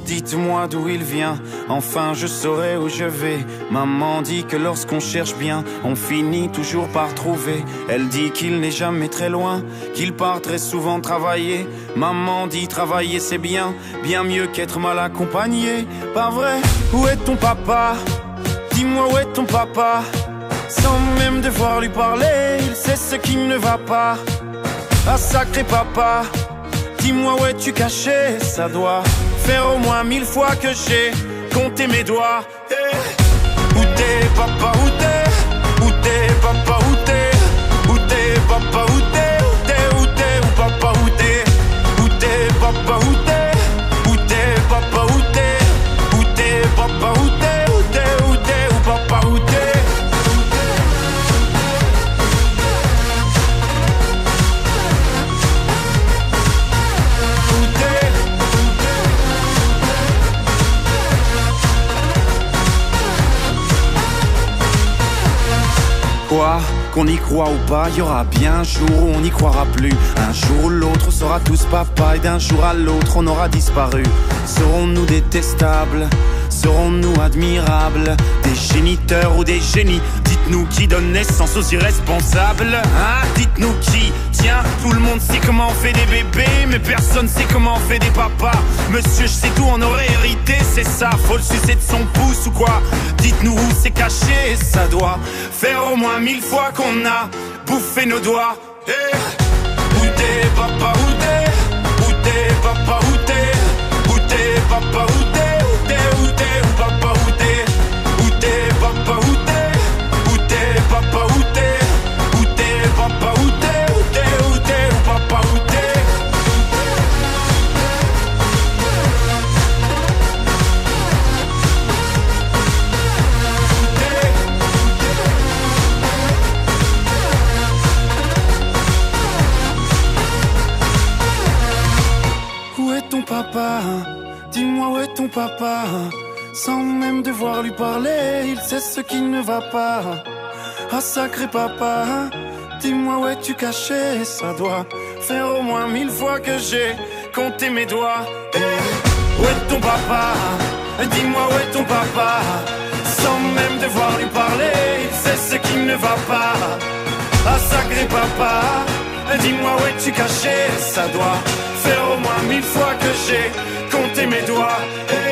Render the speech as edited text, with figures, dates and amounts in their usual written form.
Dites-moi d'où il vient, enfin je saurai où je vais. Maman dit que lorsqu'on cherche bien, on finit toujours par trouver. Elle dit qu'il n'est jamais très loin, qu'il part très souvent travailler. Maman dit travailler c'est bien, bien mieux qu'être mal accompagné. Pas vrai? Où est ton papa? Dis-moi où est ton papa? Sans même devoir lui parler, il sait ce qui ne va pas. Ah sacré papa, dis-moi où es-tu caché? Ça doit faire au moins 1000 fois que j'ai compté mes doigts. Hey. Où t'es papa, où t'es? Où t'es papa, où t'es? Où t'es papa, où t'es? Où t'es, où t'es, où papa, où t'es? Où t'es papa, où t'es? Où t'es papa, où t'es? Où t'es papa, où t'es? Où t'es, où t'es, où papa, où t'es? Quoi? Qu'on y croit ou pas, y aura bien un jour où on n'y croira plus. Un jour ou l'autre, on sera tous papa et d'un jour à l'autre, on aura disparu. Serons-nous détestables? Serons-nous admirables? Des géniteurs ou des génies? Dites-nous qui donne naissance aux irresponsables, hein? Dites-nous qui? Tiens, tout le monde sait comment on fait des bébés, mais personne sait comment on fait des papas. Monsieur, je sais tout, on aurait hérité, c'est ça. Faut le sucer de son pouce ou quoi? Dites-nous où c'est caché, ça doit faire au moins 1000 fois qu'on a bouffé nos doigts. Hey. Où t'es papa, où t'es? Où t'es papa, où t'es? Où t'es papa, où t'es? Où t'es, où t'es, où papa, où t'es? Où t'es papa, où t'es? Où t'es papa, où t'es? Où t'es papa, où t'es? Où t'es, où t'es, où papa, où t'es? Où est ton papa? Dis-moi où est ton papa? Sans même devoir lui parler, il sait ce qui ne va pas. Ah sacré papa, dis-moi où es-tu caché? Ça doit faire au moins 1000 fois que j'ai compté mes doigts. Hey. Où est ton papa? Dis-moi où est ton papa? Sans même devoir lui parler, il sait ce qui ne va pas. Ah sacré papa, dis-moi où es-tu caché? Ça doit faire au moins 1000 fois que j'ai compté mes doigts. Hey.